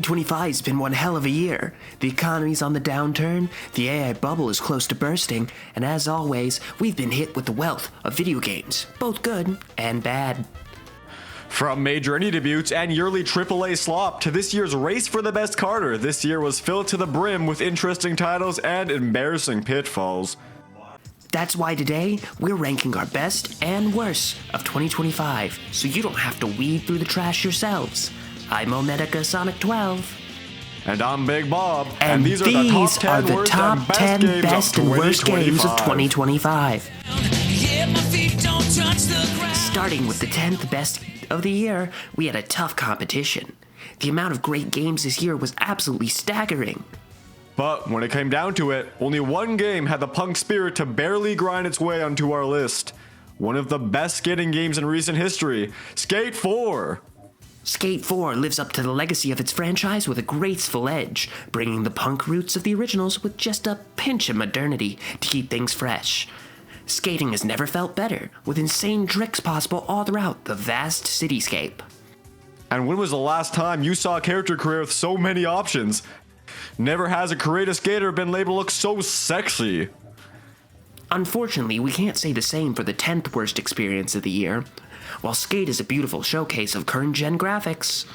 2025's been one hell of a year. The economy's on the downturn, the AI bubble is close to bursting, and as always, we've been hit with the wealth of video games, both good and bad. From major indie debuts and yearly AAA slop to this year's race for the best Carter, this year was filled to the brim with interesting titles and embarrassing pitfalls. That's why today, we're ranking our best and worst of 2025, so you don't have to weed through the trash yourselves. I'm OmegaSonic12. And I'm Big Bob, And these are the top 10 best and worst games of 2025. Starting with the 10th best of the year, we had a tough competition. The amount of great games this year was absolutely staggering. But when it came down to it, only one game had the punk spirit to barely grind its way onto our list. One of the best skating games in recent history, Skate 4. Skate 4 lives up to the legacy of its franchise with a graceful edge, bringing the punk roots of the originals with just a pinch of modernity to keep things fresh. Skating has never felt better, with insane tricks possible all throughout the vast cityscape. And when was the last time you saw a character career with so many options? Never has a creative skater been labeled to look so sexy. Unfortunately, we can't say the same for the 10th worst experience of the year. While Skate is a beautiful showcase of current-gen graphics,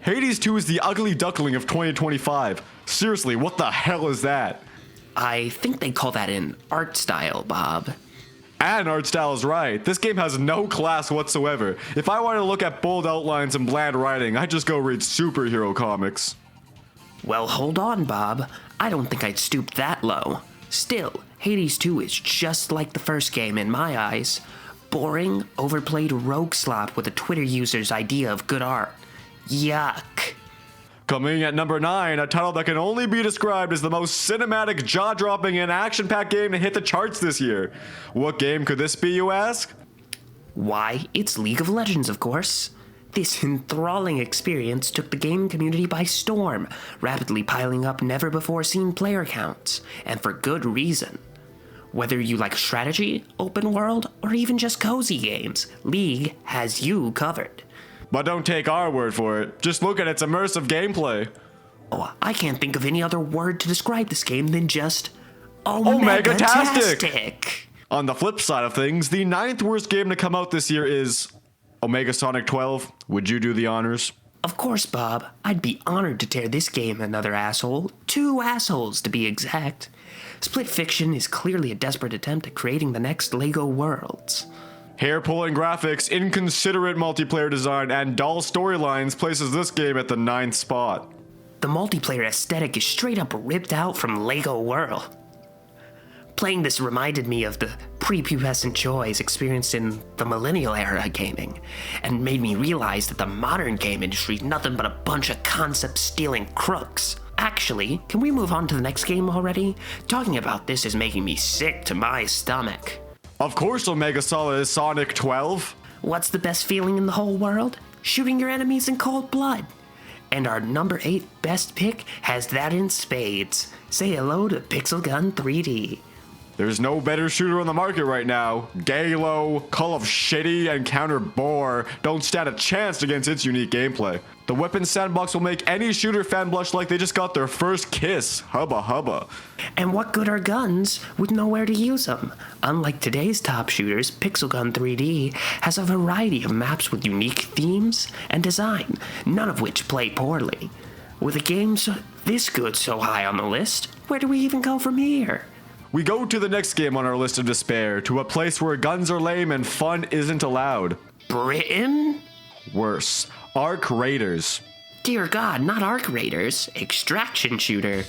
Hades 2 is the ugly duckling of 2025. Seriously, what the hell is that? I think they call that an art style, Bob. And art style is right. This game has no class whatsoever. If I want to look at bold outlines and bland writing, I just go read superhero comics. Well, hold on, Bob. I don't think I'd stoop that low. Still, Hades 2 is just like the first game in my eyes. Boring, overplayed rogue slop with a Twitter user's idea of good art. Yuck. Coming at number 9, a title that can only be described as the most cinematic, jaw-dropping, and action-packed game to hit the charts this year. What game could this be, you ask? Why, it's League of Legends, of course. This enthralling experience took the gaming community by storm, rapidly piling up never-before-seen player counts, and for good reason. Whether you like strategy, open world, or even just cozy games, League has you covered. But don't take our word for it. Just look at its immersive gameplay. Oh, I can't think of any other word to describe this game than just Omega-tastic! On the flip side of things, the 9th worst game to come out this year is OmegaSonic12. Would you do the honors? Of course, Bob. I'd be honored to tear this game another asshole. 2 assholes, to be exact. Split Fiction is clearly a desperate attempt at creating the next LEGO Worlds. Hair-pulling graphics, inconsiderate multiplayer design, and dull storylines places this game at the 9th spot. The multiplayer aesthetic is straight up ripped out from LEGO World. Playing this reminded me of the prepubescent joys experienced in the millennial era gaming, and made me realize that the modern game industry is nothing but a bunch of concept-stealing crooks. Actually, can we move on to the next game already? Talking about this is making me sick to my stomach. Of course OmegaSonic12. What's the best feeling in the whole world? Shooting your enemies in cold blood. And our number 8 best pick has that in spades. Say hello to Pixel Gun 3D. There's no better shooter on the market right now. Galo, Call of Shitty, and Counter Bore don't stand a chance against its unique gameplay. The weapon sandbox will make any shooter fan blush like they just got their first kiss. Hubba hubba. And what good are guns with nowhere to use them? Unlike today's top shooters, Pixel Gun 3D has a variety of maps with unique themes and design, none of which play poorly. With a game this good so high on the list, where do we even go from here? We go to the next game on our list of despair, to a place where guns are lame and fun isn't allowed. Britain? Worse, Arc Raiders. Dear God, not Arc Raiders. Extraction shooter.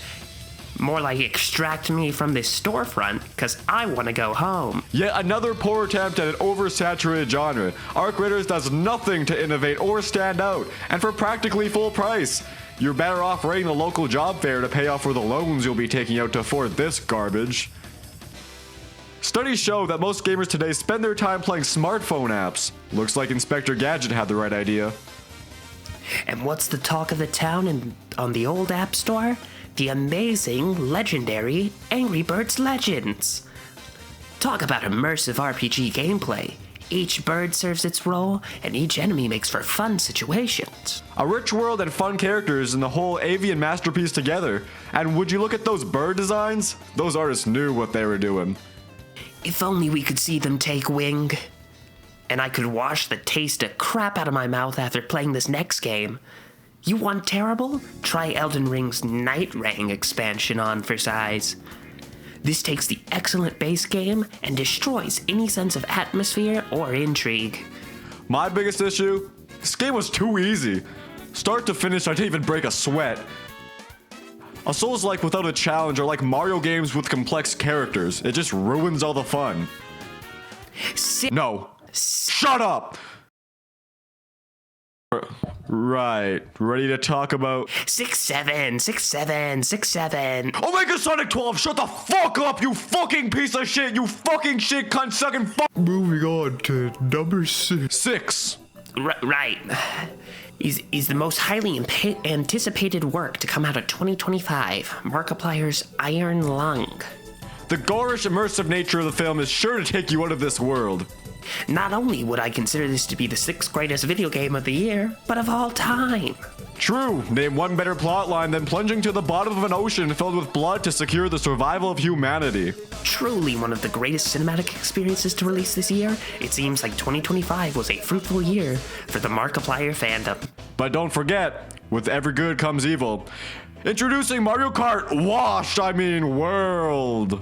More like extract me from this storefront, cause I wanna go home. Yet another poor attempt at an oversaturated genre. Arc Raiders does nothing to innovate or stand out, and for practically full price. You're better off raiding the local job fair to pay off for the loans you'll be taking out to afford this garbage. Studies show that most gamers today spend their time playing smartphone apps. Looks like Inspector Gadget had the right idea. And what's the talk of the town on the old App Store? The amazing, legendary Angry Birds Legends. Talk about immersive RPG gameplay. Each bird serves its role, and each enemy makes for fun situations. A rich world and fun characters and the whole avian masterpiece together. And would you look at those bird designs? Those artists knew what they were doing. If only we could see them take wing. And I could wash the taste of crap out of my mouth after playing this next game. You want terrible? Try Elden Ring's Night Rain expansion on for size. This takes the excellent base game and destroys any sense of atmosphere or intrigue. My biggest issue? This game was too easy. Start to finish, I didn't even break a sweat. A Souls-like without a challenge are like Mario games with complex characters. It just ruins all the fun. No. Shut up! Right. Ready to talk about 6-7, 6-7, 6-7. OmegaSonic12, shut the fuck up, you fucking piece of shit, you fucking shit cunt sucking fuck. Moving on to number 6. 6. Right. Is the most highly anticipated work to come out of 2025, Markiplier's Iron Lung. The gorish, immersive nature of the film is sure to take you out of this world. Not only would I consider this to be the 6th greatest video game of the year, but of all time. True, name one better plotline than plunging to the bottom of an ocean filled with blood to secure the survival of humanity. Truly one of the greatest cinematic experiences to release this year, it seems like 2025 was a fruitful year for the Markiplier fandom. But don't forget, with every good comes evil. Introducing Mario Kart World.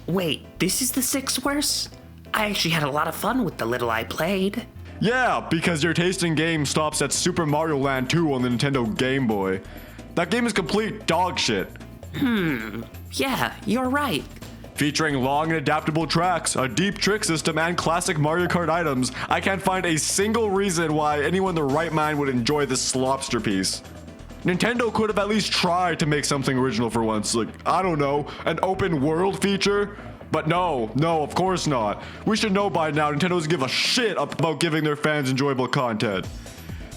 Wait, this is the 6th worst? I actually had a lot of fun with the little I played. Yeah, because your taste in games stops at Super Mario Land 2 on the Nintendo Game Boy. That game is complete dog shit. Yeah, you're right. Featuring long and adaptable tracks, a deep trick system, and classic Mario Kart items, I can't find a single reason why anyone in their right mind would enjoy this slopster piece. Nintendo could have at least tried to make something original for once, like, I don't know, an open world feature? But no, of course not. We should know by now Nintendo doesn't give a shit about giving their fans enjoyable content.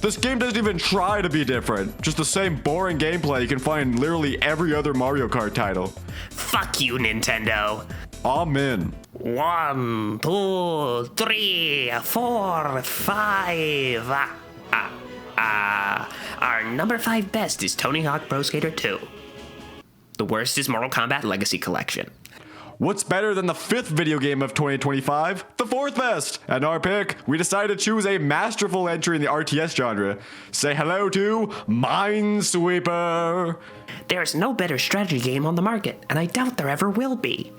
This game doesn't even try to be different, just the same boring gameplay you can find in literally every other Mario Kart title. Fuck you, Nintendo. Amen. 1, 2, 3, 4, 5. Our number 5 best is Tony Hawk Pro Skater 2. The worst is Mortal Kombat Legacy Collection. What's better than the 5th video game of 2025? The 4th best! And our pick, we decided to choose a masterful entry in the RTS genre. Say hello to Minesweeper! There's no better strategy game on the market, and I doubt there ever will be.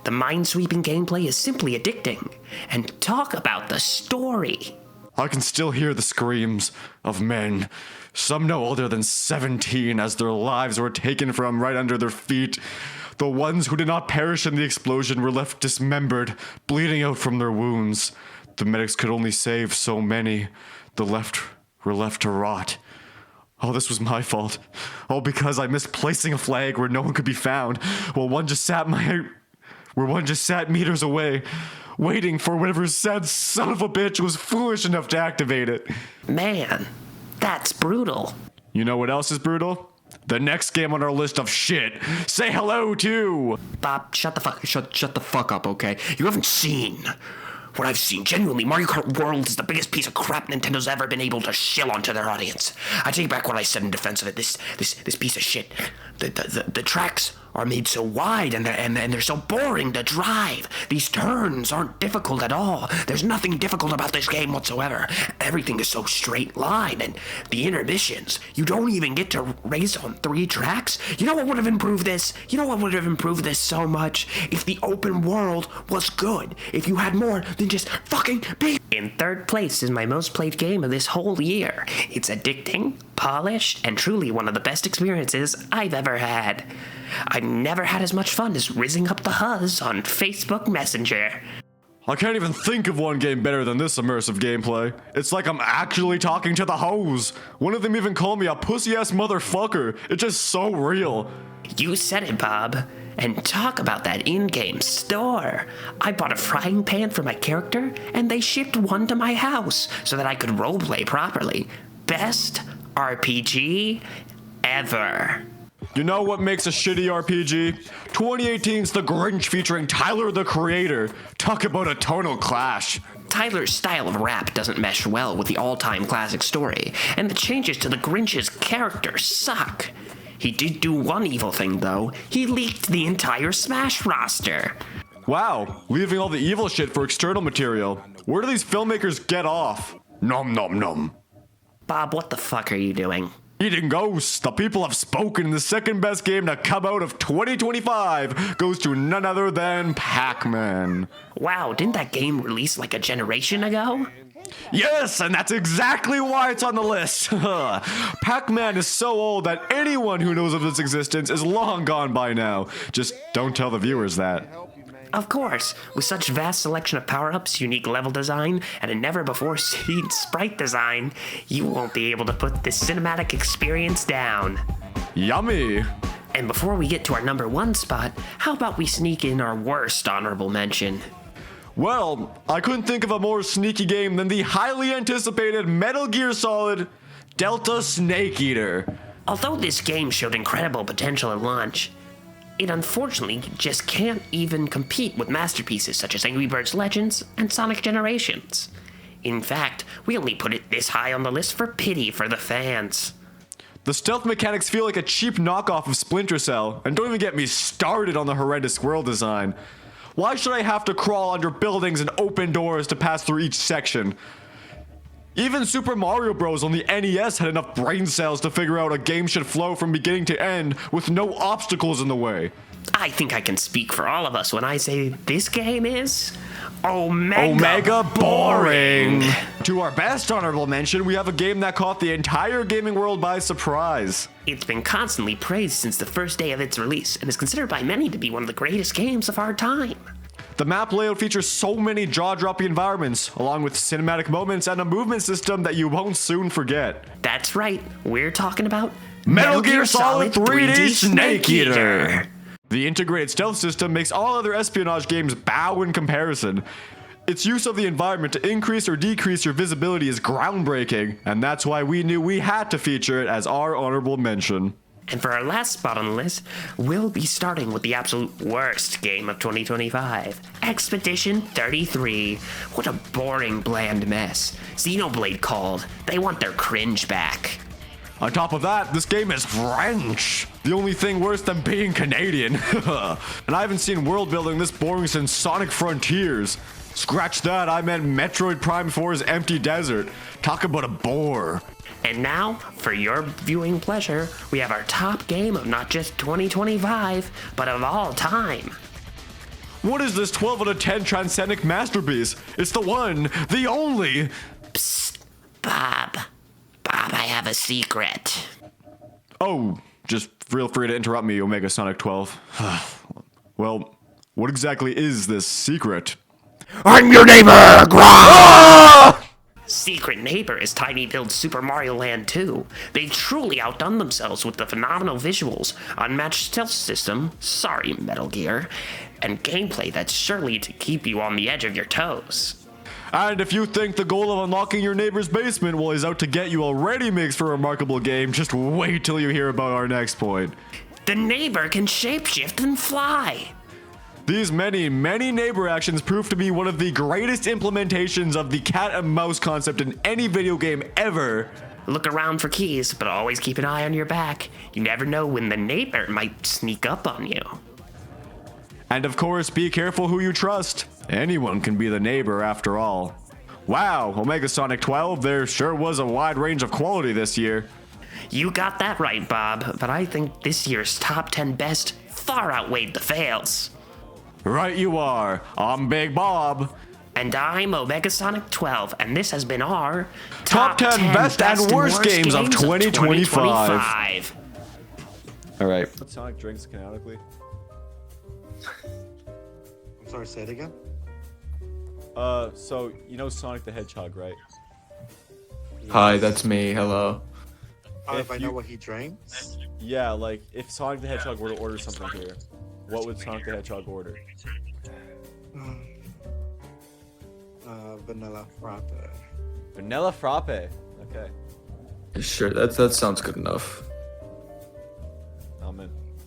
The mind-sweeping gameplay is simply addicting. And talk about the story. I can still hear the screams of men, some no older than 17, as their lives were taken from right under their feet. The ones who did not perish in the explosion were left dismembered, bleeding out from their wounds. The medics could only save so many. The left were left to rot. Oh, this was my fault. All because I missed placing a flag where no one could be found, while one just sat meters away, waiting for whatever said son of a bitch was foolish enough to activate it. Man, that's brutal. You know what else is brutal? The next game on our list of shit. Say hello to... Bob, shut the fuck up, okay? You haven't seen what I've seen. Genuinely, Mario Kart World is the biggest piece of crap Nintendo's ever been able to shill onto their audience. I take back what I said in defense of it. This piece of shit. The tracks are made so wide and they're so boring to drive. These turns aren't difficult at all. There's nothing difficult about this game whatsoever. Everything is so straight line, and the intermissions, you don't even get to race on 3 tracks. You know what would have improved this? You know what would have improved this so much? If the open world was good. If you had more than just fucking be. In 3rd place is my most played game of this whole year. It's addicting, polished, and truly one of the best experiences I've ever had. I've never had as much fun as rizzing up the Huzz on Facebook Messenger. I can't even think of one game better than this immersive gameplay. It's like I'm actually talking to the hoes. One of them even called me a pussy-ass motherfucker. It's just so real. You said it, Bob. And talk about that in-game store. I bought a frying pan for my character, and they shipped one to my house so that I could roleplay properly. Best RPG ever. You know what makes a shitty RPG? 2018's The Grinch featuring Tyler the Creator. Talk about a tonal clash. Tyler's style of rap doesn't mesh well with the all-time classic story, and the changes to the Grinch's character suck. He did do one evil thing, though. He leaked the entire Smash roster. Wow, leaving all the evil shit for external material. Where do these filmmakers get off? Nom nom nom. Bob, what the fuck are you doing? Eating ghosts, the people have spoken. The second best game to come out of 2025 goes to none other than Pac-Man. Wow, didn't that game release like a generation ago? Yes, and that's exactly why it's on the list. Pac-Man is so old that anyone who knows of its existence is long gone by now. Just don't tell the viewers that. Of course, with such vast selection of power-ups, unique level design, and a never-before-seen sprite design, you won't be able to put this cinematic experience down. Yummy! And before we get to our number 1 spot, how about we sneak in our worst honorable mention? Well, I couldn't think of a more sneaky game than the highly anticipated Metal Gear Solid Delta Snake Eater. Although this game showed incredible potential at launch, it unfortunately just can't even compete with masterpieces such as Angry Birds Legends and Sonic Generations. In fact, we only put it this high on the list for pity for the fans. The stealth mechanics feel like a cheap knockoff of Splinter Cell, and don't even get me started on the horrendous squirrel design. Why should I have to crawl under buildings and open doors to pass through each section? Even Super Mario Bros. On the NES had enough brain cells to figure out a game should flow from beginning to end with no obstacles in the way. I think I can speak for all of us when I say this game is Omega boring. To our best honorable mention, we have a game that caught the entire gaming world by surprise. It's been constantly praised since the first day of its release and is considered by many to be one of the greatest games of our time. The map layout features so many jaw-dropping environments, along with cinematic moments and a movement system that you won't soon forget. That's right, we're talking about Metal Gear Solid 3D Snake Eater! The integrated stealth system makes all other espionage games bow in comparison. Its use of the environment to increase or decrease your visibility is groundbreaking, and that's why we knew we had to feature it as our honorable mention. And for our last spot on the list, we'll be starting with the absolute worst game of 2025, Expedition 33. What a boring, bland mess. Xenoblade called. They want their cringe back. On top of that, this game is French. The only thing worse than being Canadian. And I haven't seen world building this boring since Sonic Frontiers. Scratch that, I meant Metroid Prime 4's Empty Desert. Talk about a bore. And now, for your viewing pleasure, we have our top game of not just 2025, but of all time. What is this 12 out of 10 transcendent masterpiece? It's the one, the only. Psst, Bob, I have a secret. Oh, just feel free to interrupt me, OmegaSonic12. Well, what exactly is this secret? I'm your neighbor! Ah! Secret Neighbor is Tiny Build's Super Mario Land 2. They've truly outdone themselves with the phenomenal visuals, unmatched stealth system, sorry Metal Gear, and gameplay that's surely to keep you on the edge of your toes. And if you think the goal of unlocking your neighbor's basement while he's out to get you already makes for a remarkable game, just wait till you hear about our next point. The neighbor can shapeshift and fly. These many, many neighbor actions prove to be one of the greatest implementations of the cat and mouse concept in any video game ever. Look around for keys, but always keep an eye on your back. You never know when the neighbor might sneak up on you. And of course, be careful who you trust. Anyone can be the neighbor after all. Wow, OmegaSonic12, there sure was a wide range of quality this year. You got that right, Bob, but I think this year's top 10 best far outweighed the fails. Right you are. I'm Big Bob. And I'm OmegaSonic12, and this has been our Top 10 best and worst games of 2025. Alright. What Sonic drinks canonically? I'm sorry, say it again? So, you know Sonic the Hedgehog, right? Hi, that's me. Hello. If I know what he drinks? Yeah, like, if Sonic the Hedgehog were to order something here, what would Sonic the Hedgehog order? Vanilla frappe. Vanilla frappe. Okay. Sure, that sounds good enough. Oh gentlemen.